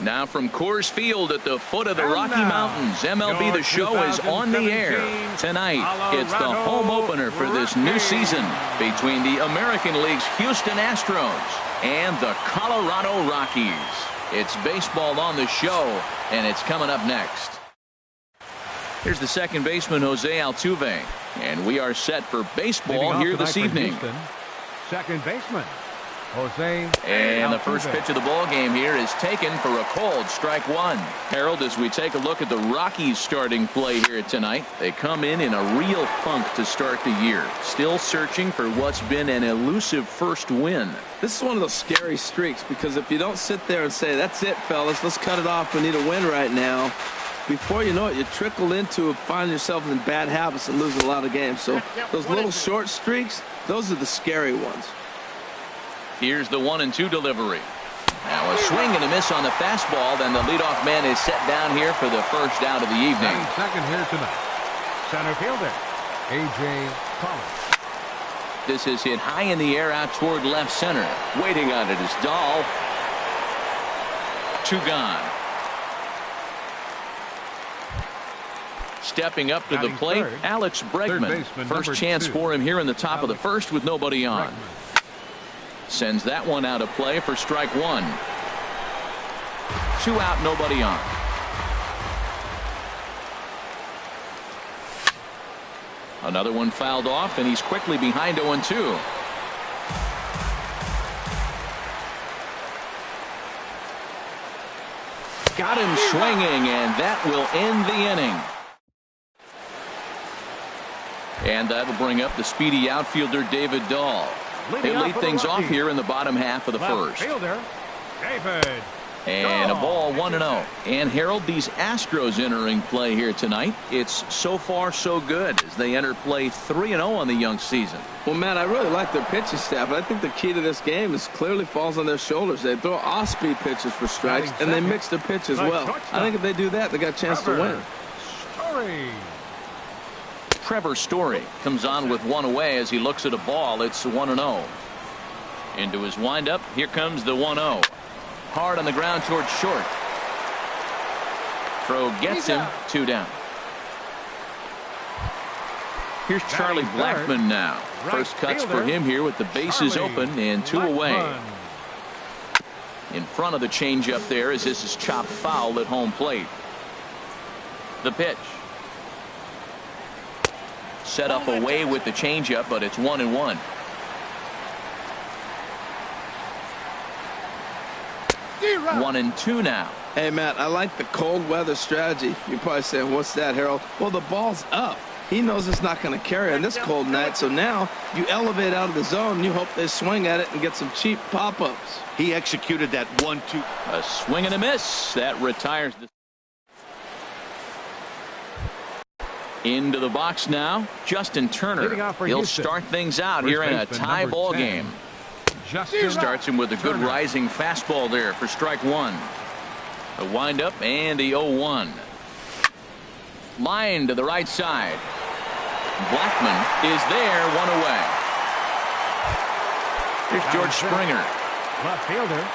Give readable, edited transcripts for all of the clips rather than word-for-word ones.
Now from Coors Field at the foot of the Rocky Mountains, MLB The Show is on the air. Tonight, it's the home opener for this new season between the American League's Houston Astros and the Colorado Rockies. It's baseball on the show, and it's coming up next. Here's the second baseman, Jose Altuve, and we are set for baseball here this evening. Houston, second baseman, Jose And Altuve. the first pitch of the ball game here is taken for a cold strike one. Harold, as we take a look at the Rockies starting play here tonight, they come in a real funk to start the year, still searching for what's been an elusive first win. This is one of those scary streaks, because if you don't sit there and say, that's it, fellas, let's cut it off, we need a win right now, before you know it, you trickle into finding yourself in bad habits and losing a lot of games. So those little short streaks, those are the scary ones. Here's the 1-2 delivery. Now a swing and a miss on the fastball. Then the leadoff man is set down here for the first out of the evening. Second here tonight, center fielder A.J. Collins. This is hit high in the air out toward left center. Waiting on it is Dahl. Two gone. Stepping up to the plate, third, Alex Bregman. First chance for him here in the top of the first with nobody on. Sends that one out of play for strike one. 2 out, nobody on. Another one fouled off, and he's quickly behind 0-2. Got him swinging, and that will end the inning. And that'll bring up the speedy outfielder David Dahl. He'll lead things off here in the bottom half of the first. Fielder, David. And a ball 1-0. And Harold, these Astros entering play here tonight, it's so far so good as they enter play 3-0 on the young season. Well, Matt, I really like their pitching staff. I think the key to this game is clearly falls on their shoulders. They throw off-speed pitches for strikes, and they mix their pitch as well. I think if they do that, they got a chance to win. Story. Trevor Story comes on with one away as he looks at a ball. It's 1-0. Into his windup. Here comes the 1-0. Hard on the ground towards short. Throw gets him. 2 down. Here's Charlie Blackmon now. First cuts for him here with the bases open and 2 away. In front of the changeup there as this is chopped foul at home plate. The pitch. Set up away with the changeup, but it's 1-1. One and 2 now. Hey, Matt, I like the cold weather strategy. You're probably saying, what's that, Harold? Well, the ball's up. He knows it's not going to carry on this cold night, so now you elevate out of the zone. You hope they swing at it and get some cheap pop-ups. He executed that 1-2. A swing and a miss. That retires the. Into the box now, Justin Turner. He'll start things out here in a tie ball game. Starts him with a good rising fastball there for strike one. A windup and the 0-1. Line to the right side. Blackmon is there, 1 away. Here's George Springer. Left fielder,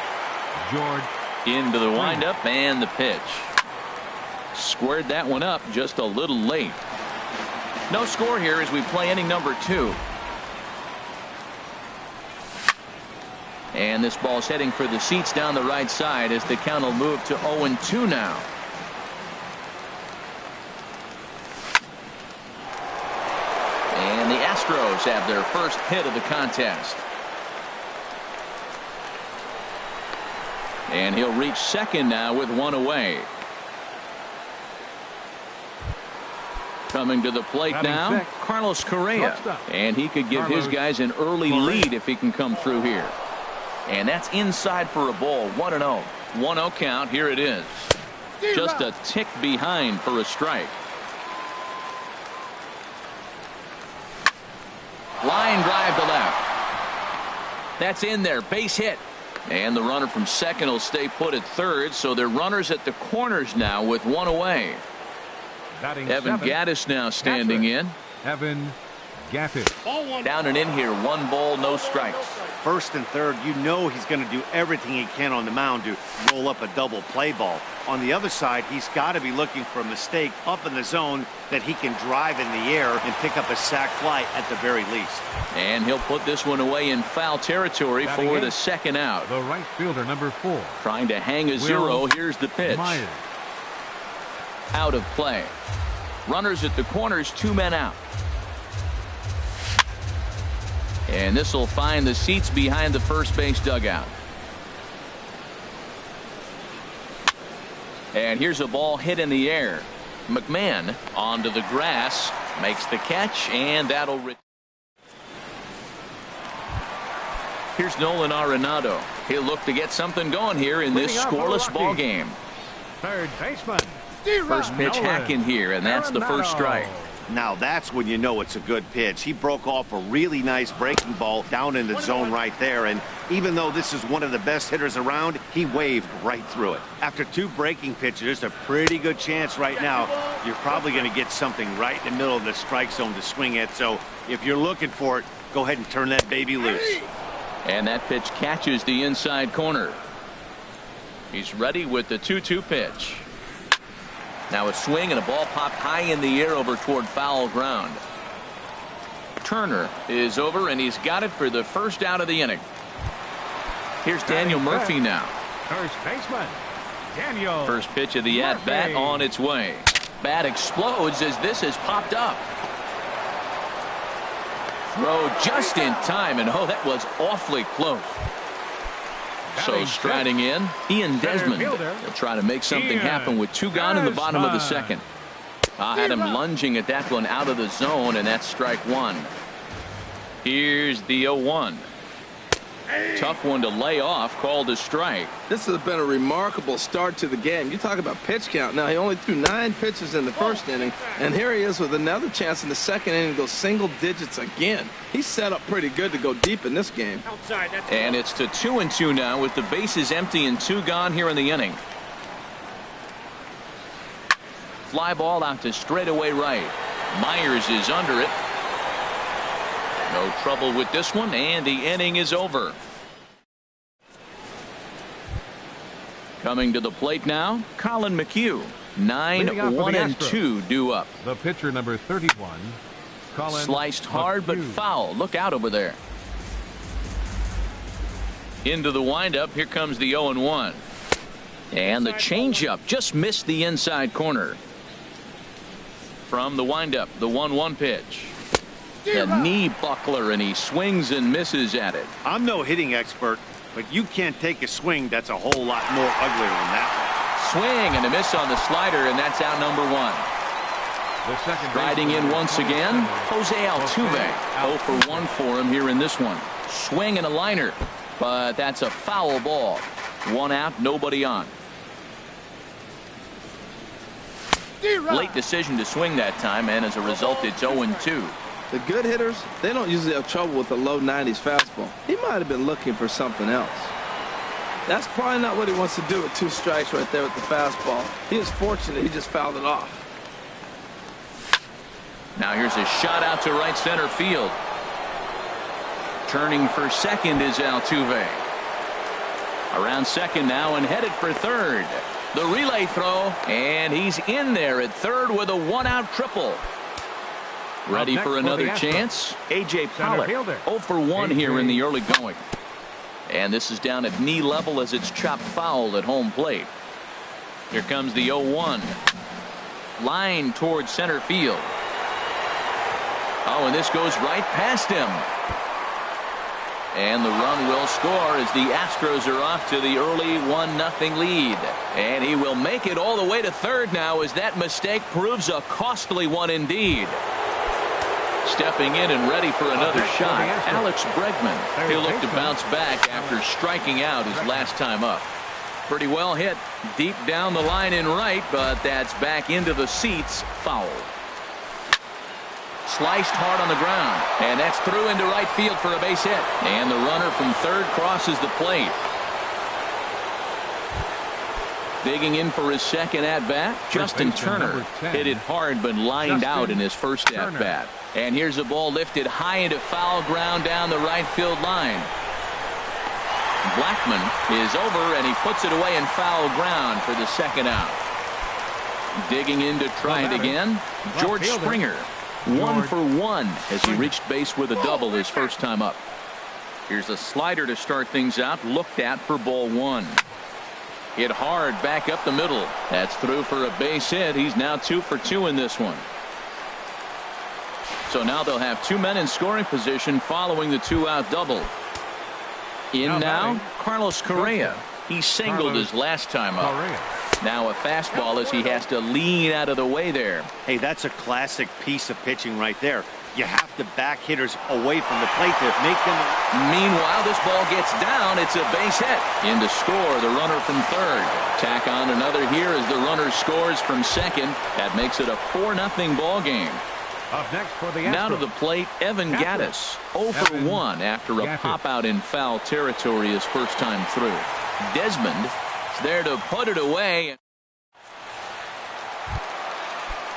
George. Into the windup and the pitch. Squared that one up just a little late. No score here as we play inning number 2. And this ball's heading for the seats down the right side as the count will move to 0-2 now. And the Astros have their first hit of the contest. And he'll reach second now with 1 away. Coming to the plate now, Carlos Correa. And he could give his guys an early lead if he can come through here. And that's inside for a ball. 1-0. 1-0 count. Here it is. Just a tick behind for a strike. Line drive to left. That's in there. Base hit. And the runner from second will stay put at third. So they're runners at the corners now with 1 away. Evan Gattis now standing in. Evan Gafford. Down and in here, 1 ball, no strikes. First and third, you know he's going to do everything he can on the mound to roll up a double play ball. On the other side, he's got to be looking for a mistake up in the zone that he can drive in the air and pick up a sac fly at the very least. And he'll put this one away in foul territory for the second out. The right fielder, number 4. Trying to hang a zero. Here's the pitch. Myers. Out of play. Runners at the corners, 2 men out. And this will find the seats behind the first base dugout. And here's a ball hit in the air. McMahon onto the grass, makes the catch, and that'll. Here's Nolan Arenado. He'll look to get something going here in this scoreless ball game. Third baseman. First pitch hack in here, and that's the first strike. Now that's when you know it's a good pitch. He broke off a really nice breaking ball down in the zone right there, and even though this is one of the best hitters around, he waved right through it. After 2 breaking pitches, there's a pretty good chance right now you're probably going to get something right in the middle of the strike zone to swing at. So if you're looking for it, go ahead and turn that baby loose. And that pitch catches the inside corner. He's ready with the 2-2 pitch. Now a swing and a ball popped high in the air over toward foul ground. Turner is over, and he's got it for the first out of the inning. Here's Daniel Murphy now. First baseman, Daniel. First pitch of the at-bat on its way. Bat explodes as this has popped up. Throw just in time, and oh, that was awfully close. So striding in, Ian Desmond. He'll try to make something happen with 2 gone in the bottom of the second. Had him lunging at that one out of the zone, and that's strike 1. Here's the 0-1. Tough one to lay off, called a strike. This has been a remarkable start to the game. You talk about pitch count. Now, he only threw 9 pitches in the first inning, and here he is with another chance in the second inning to go single digits again. He's set up pretty good to go deep in this game. And it's to 2-2 now with the bases empty and 2 gone here in the inning. Fly ball out to straightaway right. Myers is under it. No trouble with this one, and the inning is over. Coming to the plate now, Colin McHugh. 9-1-2 due up. The pitcher, number 31, Colin. Sliced hard but McHugh. foul. Look out over there. Into the windup. Here comes the 0-1. And the changeup just missed the inside corner. From the windup, the 1-1 pitch. The knee buckler, and he swings and misses at it. I'm no hitting expert, but you can't take a swing that's a whole lot more uglier than that Swing and a miss on the slider, and that's out number 1. The second Riding in once again, Jose Altuve. 0 for 1 for him here in this one. Swing and a liner, but that's a foul ball. 1 out, nobody on. Late decision to swing that time, and as a result, it's 0-2. The good hitters, they don't usually have trouble with the low 90s fastball. He might have been looking for something else. That's probably not what he wants to do with 2 strikes right there with the fastball. He was fortunate he just fouled it off. Now here's a shot out to right center field. Turning for second is Altuve. Around second now and headed for third. The relay throw, and he's in there at third with a 1-out triple. Ready for another chance? A.J. Pollock, 0 for 1 here in the early going. And this is down at knee level as it's chopped foul at home plate. Here comes the 0-1. Line towards center field. Oh, and this goes right past him. And the run will score as the Astros are off to the early 1-0 lead. And he will make it all the way to third now as that mistake proves a costly one indeed. Stepping in and ready for another shot, Alex Bregman. He'll look to bounce back after striking out his last time up. Pretty well hit deep down the line in right, but that's back into the seats. Foul. Sliced hard on the ground, and that's through into right field for a base hit. And the runner from third crosses the plate. Digging in for his second at-bat, Justin Turner hit it hard but lined out in his first at-bat. And here's a ball lifted high into foul ground down the right field line. Blackman is over, and he puts it away in foul ground for the second out. Digging in to try it again, George Springer. 1 for 1 as he reached base with a double his first time up. Here's a slider to start things out, looked at for ball 1. Hit hard back up the middle. That's through for a base hit. He's now 2 for 2 in this one. So now they'll have 2 men in scoring position following the 2-out double. In now, Carlos Correa. He singled his last time up. Now a fastball as he has to lean out of the way there. Hey, that's a classic piece of pitching right there. You have to back hitters away from the plate to make them. Meanwhile, this ball gets down. It's a base hit. In to score, the runner from third. Tack on another here as the runner scores from second. That makes it a 4-0 ball game. Up next for the Now to the plate, Evan Gattis. 0 for 1 after a pop-out in foul territory his first time through. Desmond is there to put it away.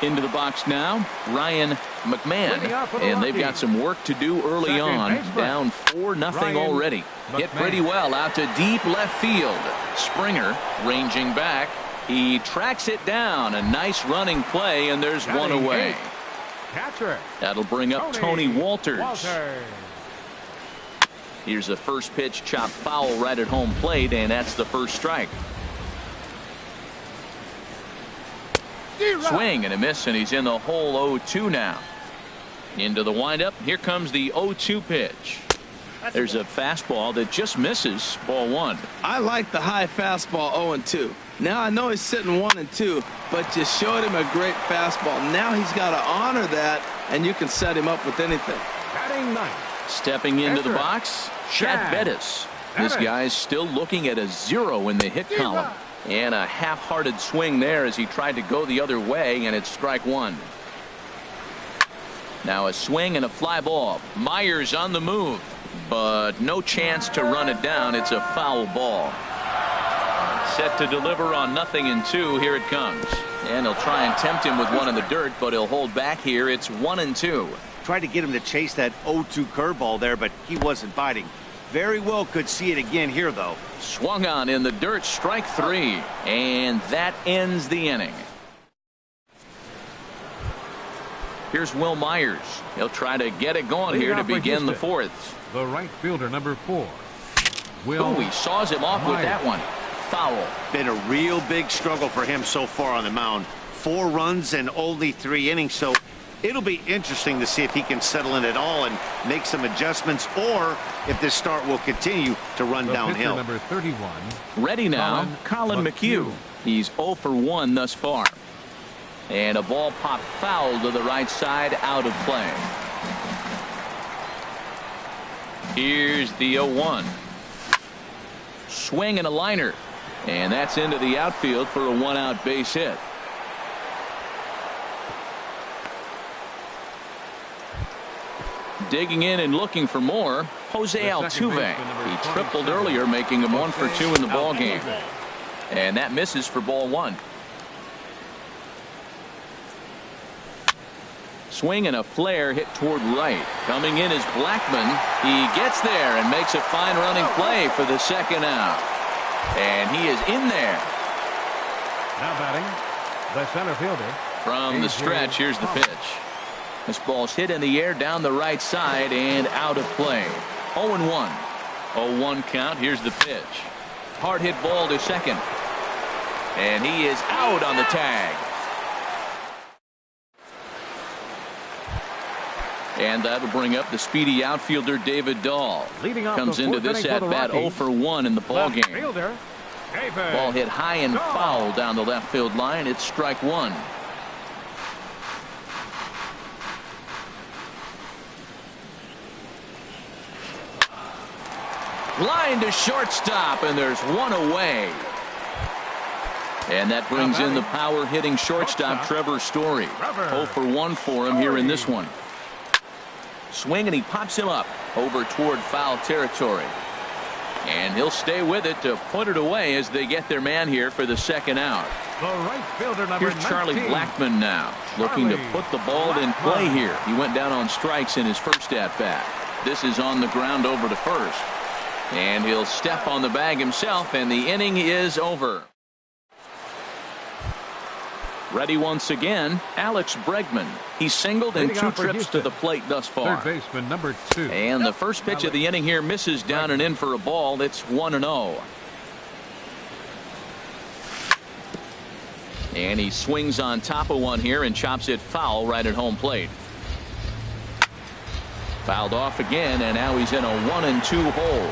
Into the box now, Ryan McMahon, and they've got some work to do early on. Down 4-0 already. Hit pretty well out to deep left field. Springer ranging back. He tracks it down. A nice running play, and there's one away. That'll bring up Tony Walters. Here's the first pitch, chopped foul right at home plate, and that's the first strike. Swing and a miss, and he's in the hole 0-2 now. Into the windup. Here comes the 0-2 pitch. There's a fastball that just misses. Ball 1. I like the high fastball 0-2. Now I know he's sitting 1-2, but you showed him a great fastball. Now he's got to honor that, and you can set him up with anything. Stepping into the box, Chad Bettis. This guy's still looking at a 0 in the hit column. And a half-hearted swing there as he tried to go the other way, and it's strike 1. Now a swing and a fly ball. Myers on the move, but no chance to run it down. It's a foul ball. Set to deliver on 0-2. Here it comes. And he'll try and tempt him with one in the dirt, but he'll hold back here. It's 1-2. Tried to get him to chase that 0-2 curveball there, but he wasn't biting. Very well could see it again here, though. Swung on in the dirt, strike 3, and that ends the inning. Here's Will Myers. He'll try to get it going here to begin the 4th. The right fielder, number 4. He saws him off with that one. Foul. Been a real big struggle for him so far on the mound. 4 runs and only 3 innings, so it'll be interesting to see if he can settle in at all and make some adjustments, or if this start will continue to run downhill. Number 31. Ready now, Colin McHugh. He's 0 for 1 thus far. And a ball popped foul to the right side, out of play. Here's the 0-1. Swing and a liner. And that's into the outfield for a 1-out base hit. Digging in and looking for more, Jose Altuve. He tripled earlier, making him 1 for 2 in the ball game. And that misses for ball 1. Swing and a flare hit toward right. Coming in is Blackman. He gets there and makes a fine running play for the second out. And he is in there. Now batting, the center fielder. From the stretch, here's the pitch. This ball's hit in the air down the right side and out of play. 0-1. 0-1 count. Here's the pitch. Hard hit ball to second. And he is out on the tag. And that'll bring up the speedy outfielder David Dahl. Comes into this at bat 0 for 1 in the ball game. Ball hit high and foul down the left field line. It's strike 1. Line to shortstop, and there's one away. And that brings in the power hitting shortstop Trevor Story. 0 for 1 for him here in this one. Swing, and he pops him up over toward foul territory. And he'll stay with it to put it away as they get their man here for the second out. The right fielder, number Here's Charlie 19. Blackmon now, looking to put the ball in play here. He went down on strikes in his first at-bat. This is on the ground over to first. And he'll step on the bag himself, and the inning is over. Ready once again, Alex Bregman. He's singled in 2 trips to the plate thus far. Third baseman, number 2. And the first pitch of the inning here misses down and in for a ball. It's 1-0. And he swings on top of one here and chops it foul right at home plate. Fouled off again, and now he's in a 1-2 hole.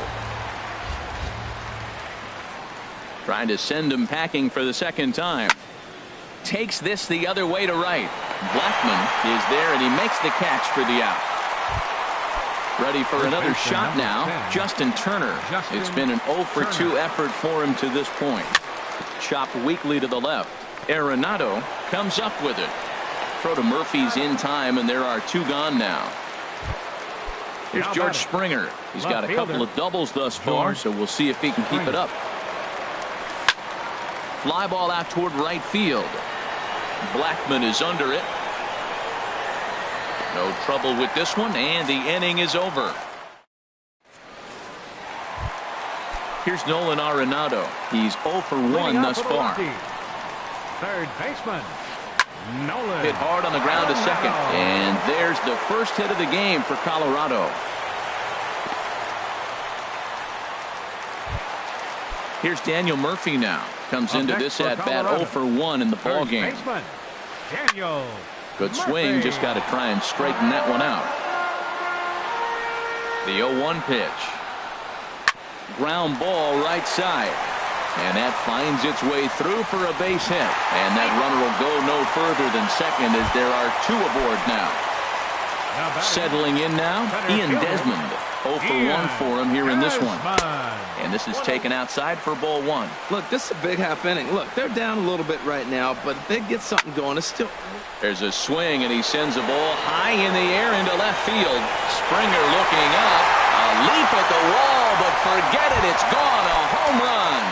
Trying to send him packing for the second time. Takes this the other way to right. Blackmon is there, and he makes the catch for the out. Ready for another shot now, Justin Turner. It's been an 0 for 2 effort for him to this point. Chopped weakly to the left. Arenado comes up with it. Throw to Murphy's in time, and there are 2 gone now. Here's George Springer. He's got a couple of doubles thus far, so we'll see if he can keep it up. Fly ball out toward right field. Blackmon is under it. No trouble with this one, and the inning is over. Here's Nolan Arenado. He's 0 for 1 thus far. Third baseman, Nolan. Hit hard on the ground to second. And there's the first hit of the game for Colorado. Here's Daniel Murphy now. Comes into this at-bat 0 for 1 in the ball game. Daniel Good swing. Just got to try and straighten that one out. The 0-1 pitch. Ground ball right side. And that finds its way through for a base hit. And that runner will go no further than second as there are 2 aboard now. Settling in now, Ian Desmond. 0 for 1 for him here in this one. And this is taken outside for ball 1. Look, this is a big half inning. Look, they're down a little bit right now, but if they get something going, it's still... There's a swing, and he sends a ball high in the air into left field. Springer looking up. A leap at the wall, but forget it. It's gone. A home run.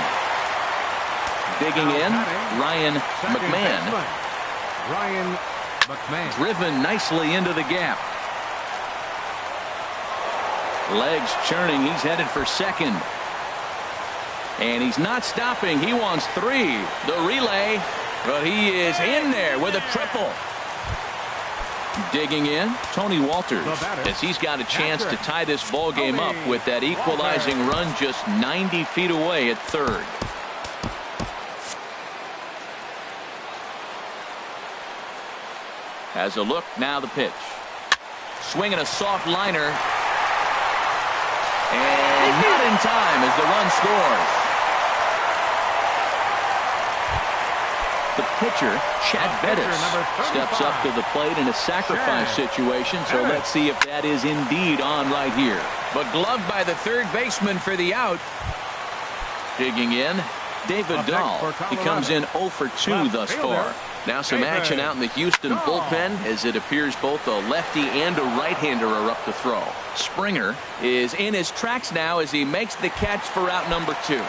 Digging in, Ryan McMahon. Ryan McMahon. Driven nicely into the gap. Legs churning. He's headed for second. And he's not stopping. He wants 3. The relay. But he is in there with a triple. Digging in, Tony Walters, as he's got a chance to tie this ball game up with that equalizing run just 90 feet away at third. Has a look, now the pitch. Swinging a soft liner. And not in time as the run scores. The pitcher, Chad Bettis, steps up to the plate in a sacrifice situation, so let's see if that is indeed on right here. But gloved by the third baseman for the out. Digging in, David Dahl. He comes in 0 for 2 thus far. Now some action out in the Houston bullpen as it appears both a lefty and a right-hander are up to throw. Springer is in his tracks now as he makes the catch for out number 2.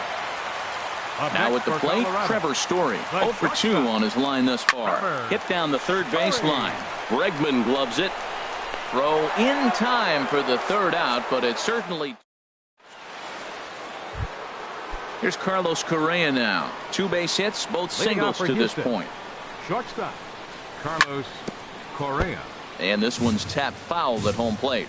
Now at the plate, Trevor Story, 0 for 2 on his line thus far. Hit down the third base line. Bregman gloves it. Throw in time for the third out, but it certainly... Here's Carlos Correa now. 2 base hits, both singles to this point. Shortstop, Carlos Correa. And this one's tapped foul at home plate.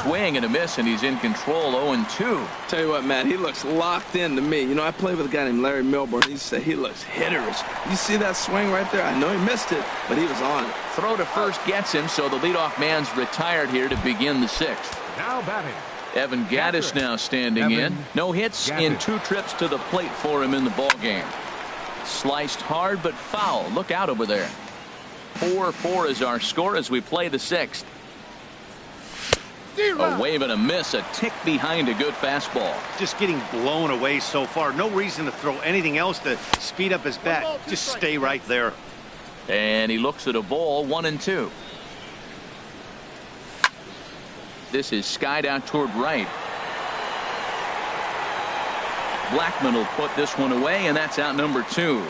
Swing and a miss, and he's in control. 0-2. Tell you what, Matt, he looks locked in to me. You know, I played with a guy named Larry Milburn. He said he looks hitterish. You see that swing right there? I know he missed it, but he was on it. Throw to first gets him, so the leadoff man's retired here to begin the 6th. Now batting, Evan Gattis now standing in. No hits in 2 trips to the plate for him in the ball game. Sliced hard but foul. Look out over there. 4-4 is our score as we play the 6th. A wave and a miss, a tick behind a good fastball. Just getting blown away so far. No reason to throw anything else to speed up his bat. Just stay right there. And he looks at a ball. 1-2. This is skied out toward right. Blackman will put this one away, and that's out number 2.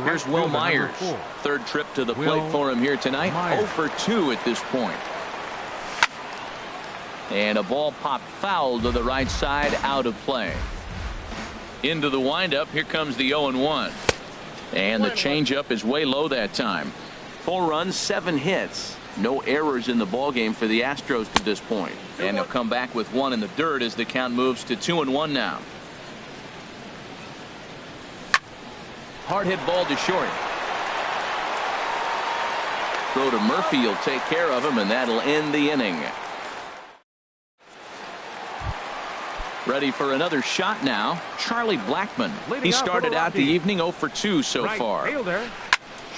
Here's Will Myers. Third trip to the plate for him here tonight. 0 for 2 at this point. And a ball popped foul to the right side, out of play. Into the windup. Here comes the 0-1. And the changeup is way low that time. 4 runs, 7 hits. No errors in the ballgame for the Astros to this point. And they'll come back with 1 in the dirt as the count moves to 2-1 now. Hard hit ball to short. Throw to Murphy will take care of him, and that'll end the inning. Ready for another shot now. Charlie Blackman. He started out the evening 0 for 2 so far.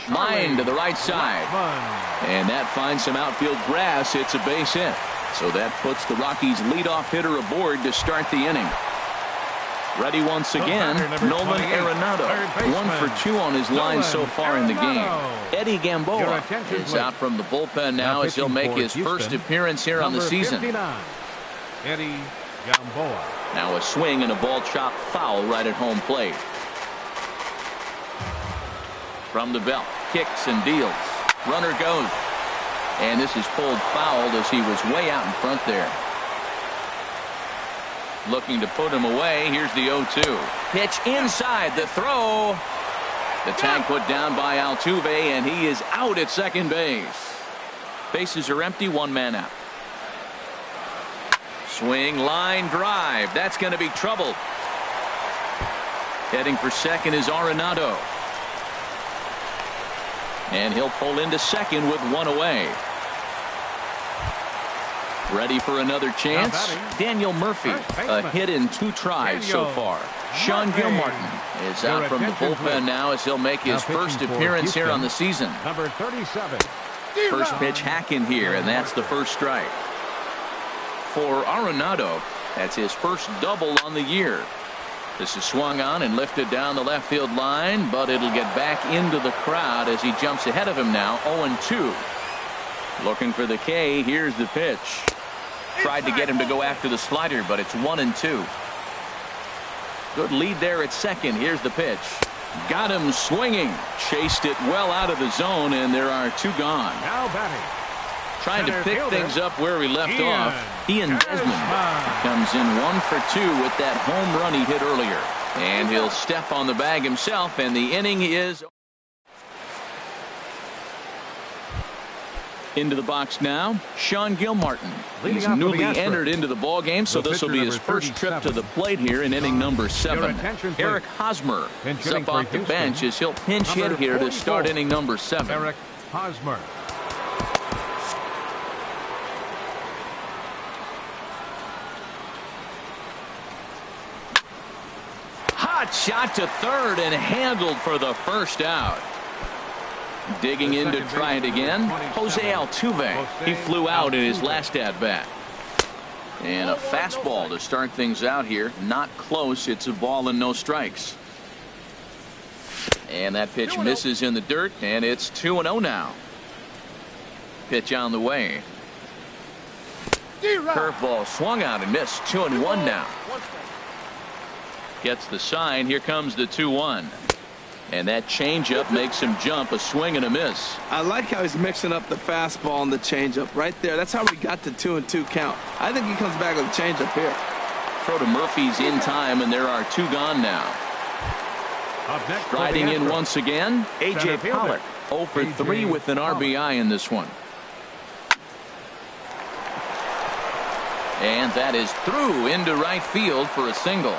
Line to the right side. And that finds some outfield grass. It's a base hit. So that puts the Rockies' leadoff hitter aboard to start the inning. Ready once again, Nolan Arenado. 1 for 2 on his line so far in the game. Eddie Gamboa is out from the bullpen now as he'll make his first appearance here on the season. Eddie Gamboa. Now a swing and a ball chopped foul right at home plate. From the belt, kicks and deals. Runner goes. And this is pulled foul as he was way out in front there. Looking to put him away. Here's the 0-2. Pitch inside. The throw. The tag put down by Altuve, and he is out at second base. Bases are empty. 1 man out. Swing, line drive. That's going to be trouble. Heading for second is Arenado. And he'll pull into second with 1 away. Ready for another chance. Daniel Murphy, a hit in 2 tries so far. Sean Gilmartin is out from the bullpen now as he'll make his first appearance here on the season. Number 37. First pitch hack in here, and that's the first strike. For Arenado, that's his first double on the year. This is swung on and lifted down the left field line, but it'll get back into the crowd as he jumps ahead of him now. 0-2. Looking for the K. Here's the pitch. Tried to get him to go after the slider, but it's 1-2. Good lead there at second. Here's the pitch. Got him swinging. Chased it well out of the zone, and there are 2 gone. Now batting. Trying to pick things up where we left off. Ian Desmond comes in 1 for 2 with that home run he hit earlier. And he'll step on the bag himself, and the inning is into the box now. Sean Gilmartin. He's newly entered into the ball game, so this will be his first trip to the plate here in inning number 7. Eric Hosmer is up off the bench as he'll pinch hit here to start inning number 7. Eric Hosmer. Hot shot to third and handled for the first out. Digging in to try it again, Jose Altuve. He flew out in his last at-bat. And a fastball to start things out here. Not close. It's a ball and no strikes. And that pitch misses in the dirt, and it's 2-0 now. Pitch on the way. Curveball swung out and missed. 2-1 now. Gets the sign. Here comes the 2-1. And that changeup makes him jump. A swing and a miss. I like how he's mixing up the fastball and the changeup right there. That's how we got the 2-2 count. I think he comes back with a changeup here. Throw to Murphy's in time, and there are 2 gone now. Riding in once again, A.J. Pollock. 0 for 3 with an RBI in this one. And that is through into right field for a single.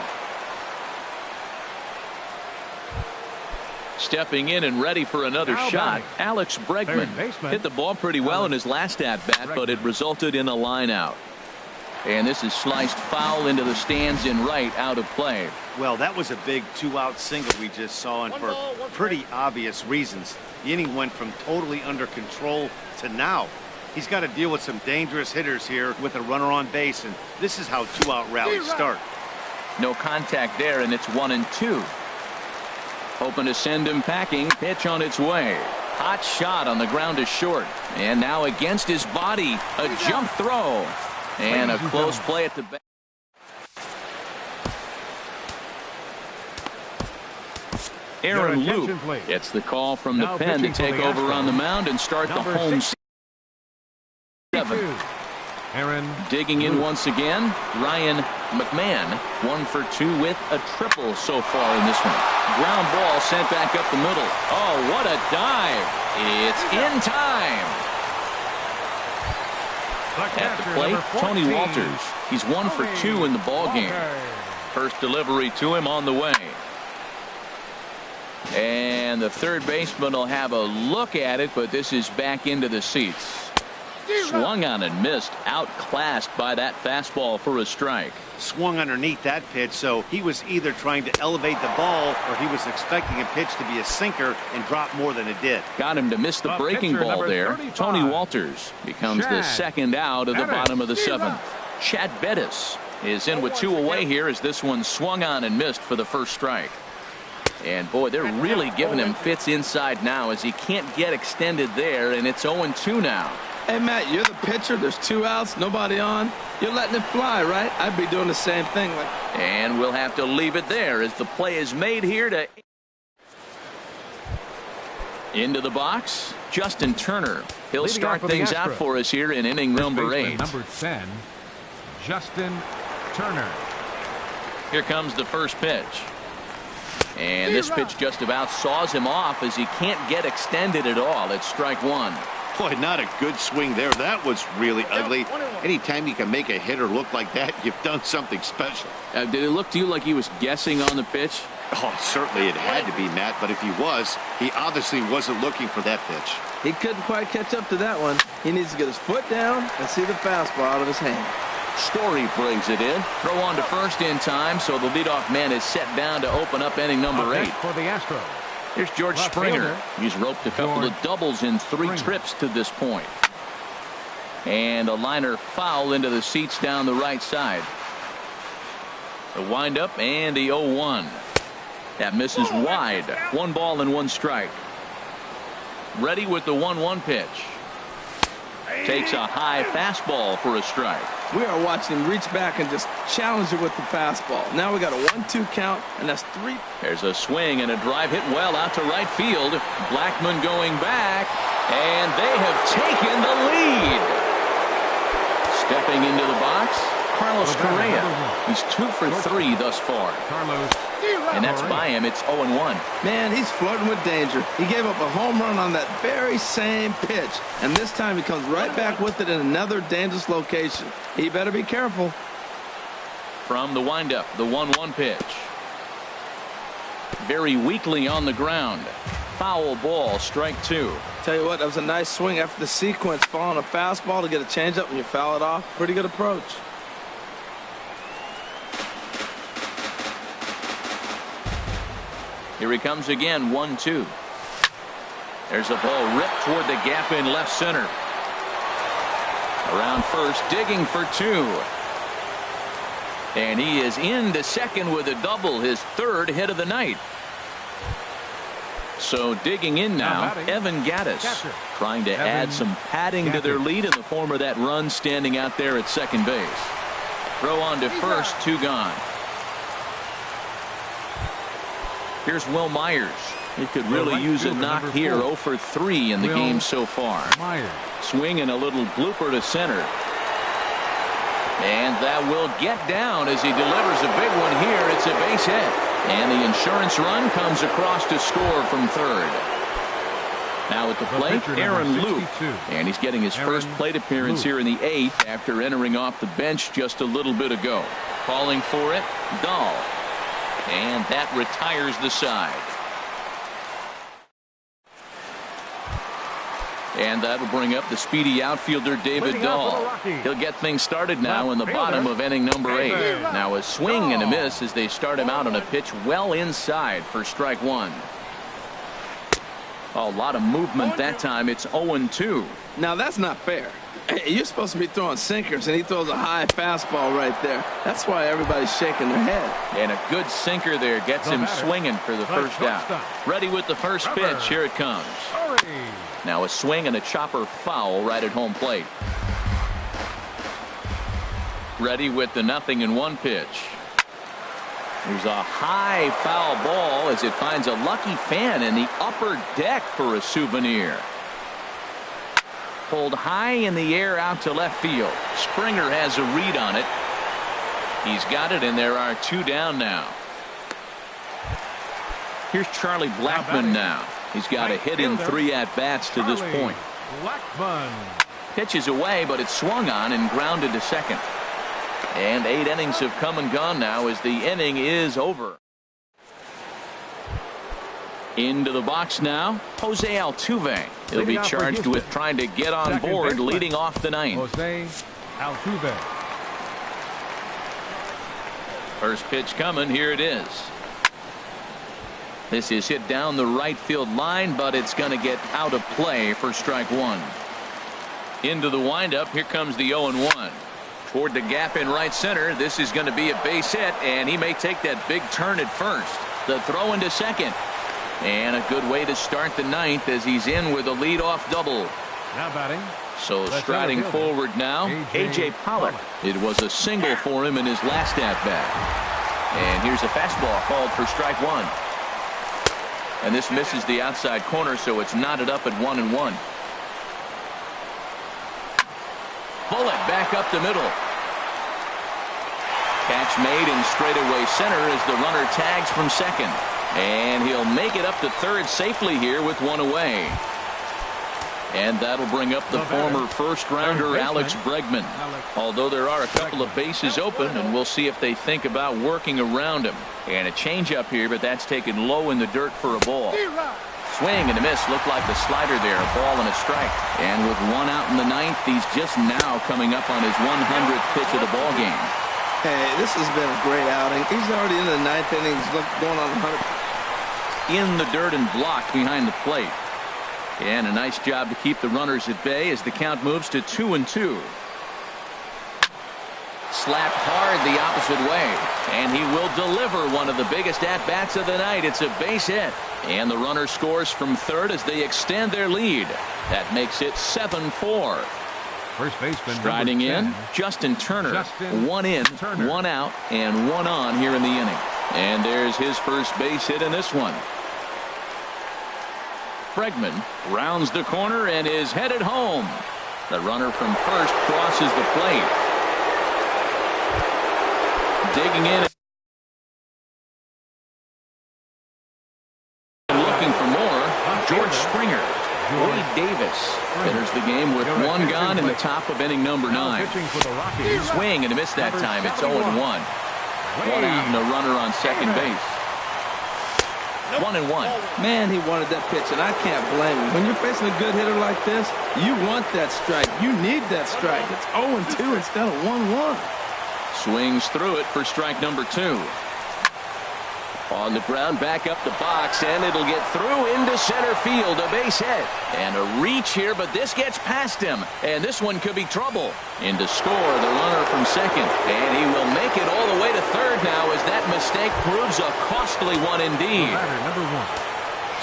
Stepping in and ready for another shot, Alex Bregman hit the ball pretty well in his last at-bat, but it resulted in a line out. And this is sliced foul into the stands in right, out of play. Well, that was a big 2-out single we just saw, and for pretty obvious reasons. The inning went from totally under control to now. He's got to deal with some dangerous hitters here with a runner on base, and this is how 2-out rallies start. No contact there, and it's 1-2. Hoping to send him packing. Pitch on its way. Hot shot on the ground is short. And now against his body, a jump throw. And a close play at the back. Aaron Luke gets the call from the pen to take over on the mound and start the home seventh. Digging in once again, Ryan McMahon, 1 for 2 with a triple so far in this one. Ground ball sent back up the middle. Oh, what a dive. It's in time. At the plate, Tony Walters. He's 1 for 2 in the ballgame. First delivery to him on the way. And the third baseman will have a look at it, but this is back into the seats. Swung on and missed, outclassed by that fastball for a strike. Swung underneath that pitch, so he was either trying to elevate the ball or he was expecting a pitch to be a sinker and drop more than it did. Got him to miss the breaking ball there. 35. Tony Walters becomes the second out of the bottom of the seventh. Chad Bettis is in with 2 away here as this one swung on and missed for the first strike. And boy, they're really giving him fits inside now as he can't get extended there, and it's 0-2 now. Hey, Matt, you're the pitcher. There's 2 outs, nobody on. You're letting it fly, right? I'd be doing the same thing. And we'll have to leave it there as the play is made here to into the box. Justin Turner. He'll start things out for us here in inning number 8. Number 10, Justin Turner. Here comes the first pitch. And this pitch just about saws him off as he can't get extended at all. It's strike 1. Boy, not a good swing there. That was really ugly. Anytime you can make a hitter look like that, you've done something special. Did it look to you like he was guessing on the pitch? Oh, certainly it had to be, Matt, but if he was, he obviously wasn't looking for that pitch. He couldn't quite catch up to that one. He needs to get his foot down and see the fastball out of his hand. Story brings it in. Throw on to first in time, so the leadoff man is set down to open up inning number 8. For the Astros. Here's George Springer. He's roped a couple of doubles in 3 trips to this point. And a liner foul into the seats down the right side. The windup and the 0-1. That misses wide. 1 ball and 1 strike. Ready with the 1-1 pitch. Takes a high fastball for a strike. We are watching him reach back and just challenge it with the fastball. Now we got a 1-2 count, and that's 3. There's a swing and a drive hit well out to right field. Blackmon going back, and they have taken the lead. Stepping into the box, Carlos Correa. He's 2 for 3 thus far. And that's by him. It's 0-1. Man, he's flirting with danger. He gave up a home run on that very same pitch. And this time he comes right back with it in another dangerous location. He better be careful. From the windup, the 1-1 pitch. Very weakly on the ground. Foul ball, strike 2. Tell you what, that was a nice swing after the sequence. Following a fastball to get a changeup and you foul it off. Pretty good approach. Here he comes again, 1-2. There's a ball ripped toward the gap in left center. Around first, digging for 2. And he is into second with a double, his 3rd hit of the night. So digging in now, Evan Gattis, trying to add some padding to their lead in the form of that run standing out there at second base. Throw on to first, 2 gone. Here's Will Myers. He could really use a knock here. 0 for 3 in the game so far. Swing and a little blooper to center. And that will get down as he delivers a big one here. It's a base hit. And the insurance run comes across to score from third. Now at the plate, Aaron Luke. And he's getting his first plate appearance here in the 8th after entering off the bench just a little bit ago. Calling for it, Dahl. And that retires the side. And that'll bring up the speedy outfielder David Dahl. He'll get things started now in the bottom of inning number 8. Now a swing and a miss as they start him out on a pitch well inside for strike 1. A lot of movement that time. It's 0-2. Now that's not fair. Hey, you're supposed to be throwing sinkers, and he throws a high fastball right there. That's why everybody's shaking their head. And a good sinker there gets him swinging for the first out. Ready with the first pitch. Here it comes. Now a swing and a chopper foul right at home plate. Ready with the 0-1 pitch. There's a high foul ball as it finds a lucky fan in the upper deck for a souvenir. Pulled high in the air out to left field. Springer has a read on it. He's got it, and there are 2 down now. Here's Charlie Blackmon now. He's got a hit in 3 at-bats to this point. Pitches away, but it's swung on and grounded to second. And 8 innings have come and gone now as the inning is over. Into the box now, Jose Altuve. He'll be charged with trying to get on board leading off the 9th. Jose Altuve. First pitch coming. Here it is. This is hit down the right field line, but it's going to get out of play for strike 1. Into the windup. Here comes the 0-1. Toward the gap in right center. This is going to be a base hit, and he may take that big turn at first. The throw into second. And a good way to start the 9th as he's in with a leadoff double. Now batting. So striding forward now, A.J. Pollock. It was a single for him in his last at-bat. And here's a fastball called for strike 1. And this misses the outside corner, so it's knotted up at 1-1. Bullet back up the middle. Catch made in straightaway center as the runner tags from second. And he'll make it up to third safely here with 1 away. And that'll bring up the former first-rounder Alex Bregman. Although there are a couple of bases open, and we'll see if they think about working around him. And a changeup here, but that's taken low in the dirt for a ball. Swing and a miss. Looked like the slider there. A ball and a strike. And with 1 out in the 9th, he's just now coming up on his 100th pitch of the ball game. Hey, this has been a great outing. He's already in the 9th inning. He's going on 100. In the dirt and blocked behind the plate. And a nice job to keep the runners at bay as the count moves to 2-2. Slapped hard the opposite way, and he will deliver one of the biggest at-bats of the night. It's a base hit, and the runner scores from third as they extend their lead. That makes it 7-4. First baseman striding in, Justin Turner. 1 in, 1 out, and 1 on here in the inning. And there's his first base hit in this one. Bregman rounds the corner and is headed home. The runner from first crosses the plate. Digging in and looking for more, George Springer. Wade Davis enters the game with 1 gone in the top of inning number 9. Swing and a miss that time. It's 0-1. 1 out and a runner on second base. 1-1. Man, he wanted that pitch, and I can't blame him. When you're facing a good hitter like this, you want that strike. You need that strike. It's 0-2 instead of 1-1. Swings through it for strike number 2. On the ground, back up the box, and it'll get through into center field. A base hit. And a reach here, but this gets past him. And this one could be trouble. In to score, the runner from second. And he will make it all the way to third now as that mistake proves a costly one indeed.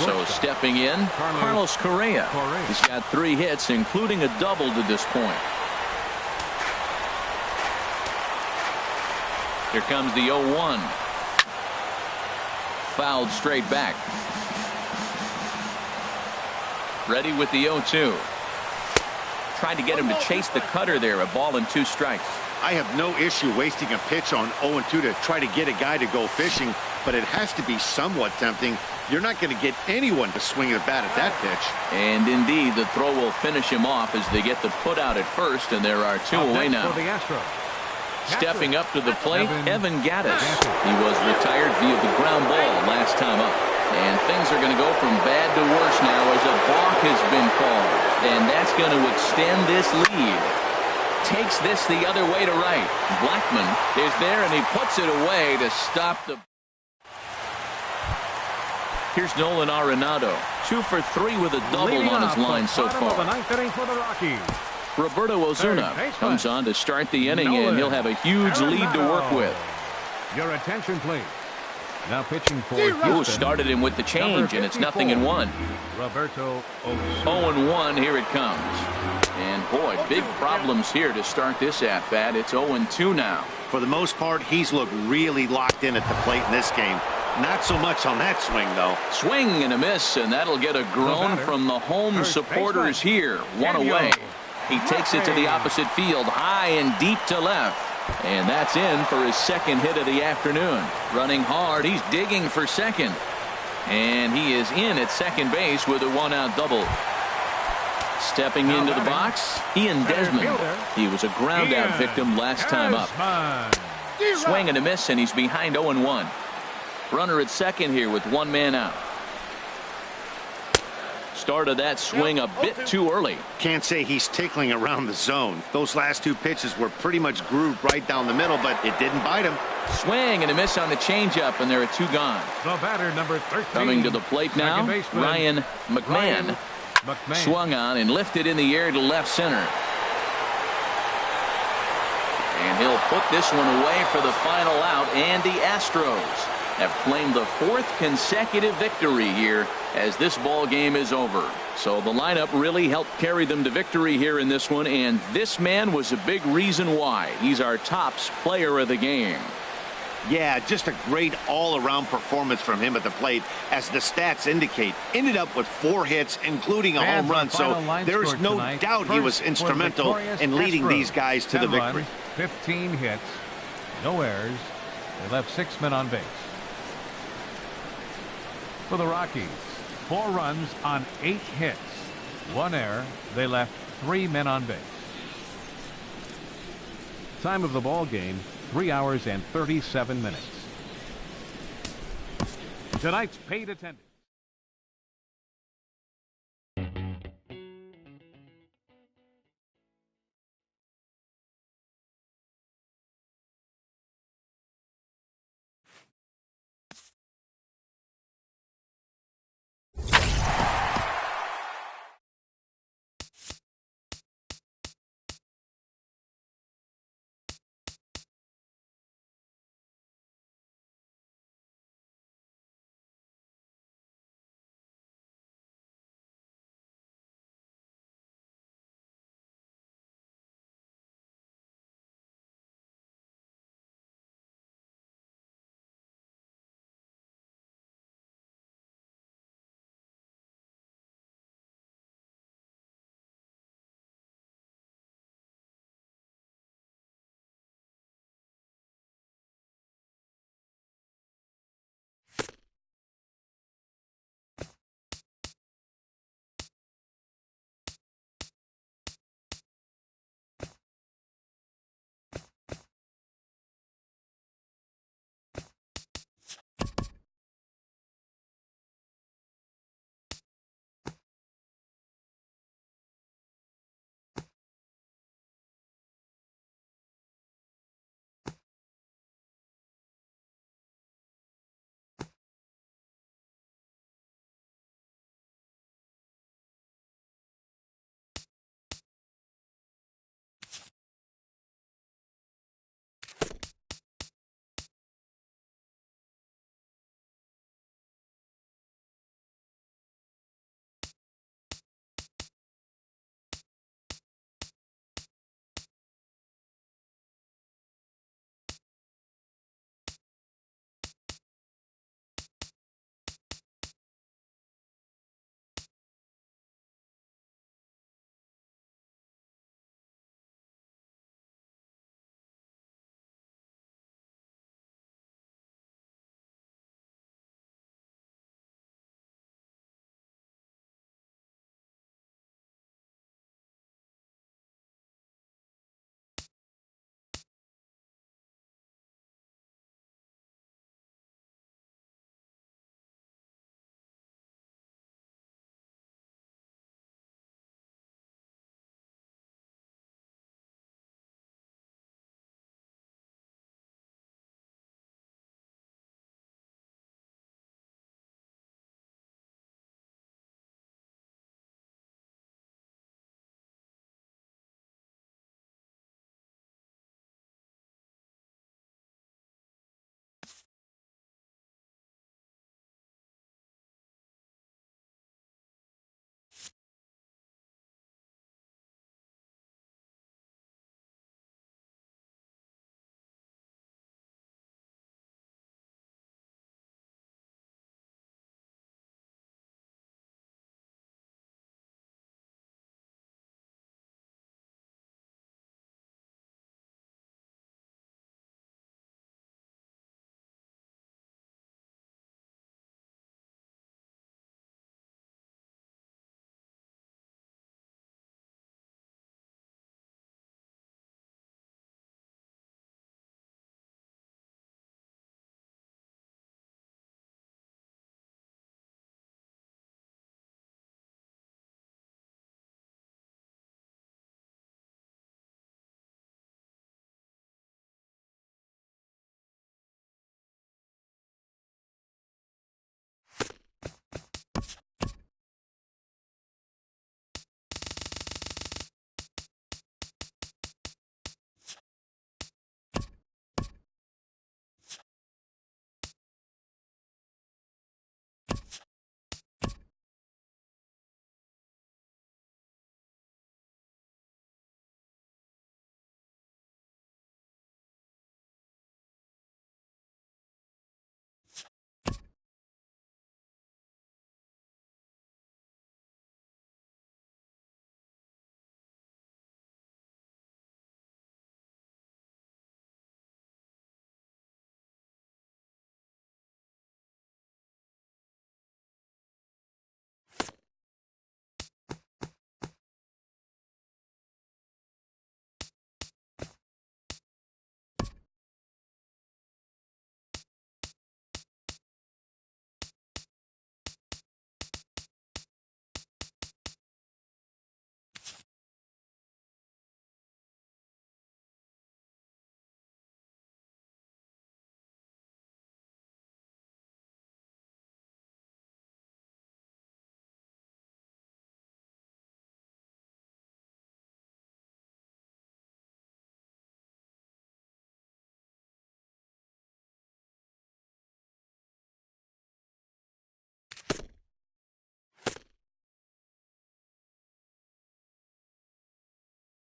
So stepping in, Carlos Correa. He's got 3 hits, including a double to this point. Here comes the 0-1. Fouled straight back. Ready with the 0-2. Tried to get him to chase the cutter there. A ball and 2 strikes. I have no issue wasting a pitch on 0-2 to try to get a guy to go fishing, but it has to be somewhat tempting. You're not going to get anyone to swing the bat at that pitch. And indeed, the throw will finish him off as they get the put out at first, and there are 2 away now. Stepping up to the plate, Evan Gattis. He was retired via the ground ball last time up. And things are going to go from bad to worse now as a balk has been called. And that's going to extend this lead. Takes this the other way to right. Blackmon is there, and he puts it away to stop the... Here's Nolan Arenado. 2 for 3 with a double on his line so far. The 9th inning for the Rockies. Roberto Ozuna comes on to start the inning, and he'll have a huge lead to work with. Your attention, please. Now pitching for Who started him with the change, and it's 0-1. Roberto Ozuna. 0-1, here it comes. And boy, big problems here to start this at-bat. It's 0-2 now. For the most part, he's looked really locked in at the plate in this game. Not so much on that swing, though. Swing and a miss, and that'll get a groan from the home supporters here. One away. He takes it to the opposite field, high and deep to left. And that's in for his second hit of the afternoon. Running hard, he's digging for second. And he is in at second base with a one-out double. Stepping into the box, Ian Desmond. He was a ground-out victim last time up. Swing and a miss, and he's behind 0-1. Runner at second here with one man out. Started that swing a bit too early. Can't say he's tickling around the zone. Those last two pitches were pretty much grooved right down the middle, but it didn't bite him. Swing and a miss on the changeup, and there are two gone. The batter, number 13. Coming to the plate now, Ryan McMahon. Swung on and lifted in the air to left center. And he'll put this one away for the final out, and the Astros have claimed the fourth consecutive victory here as this ball game is over. So the lineup really helped carry them to victory here in this one, and this man was a big reason why. He's our tops player of the game. Yeah, just a great all-around performance from him at the plate, as the stats indicate. Ended up with 4 hits, including a home run, so there's no doubt he was instrumental in leading these guys to the victory. 15 hits, no errors. They left 6 men on base. For the Rockies, 4 runs on 8 hits, 1 error. They left 3 men on base. Time of the ball game, 3 hours and 37 minutes. Tonight's paid attendance.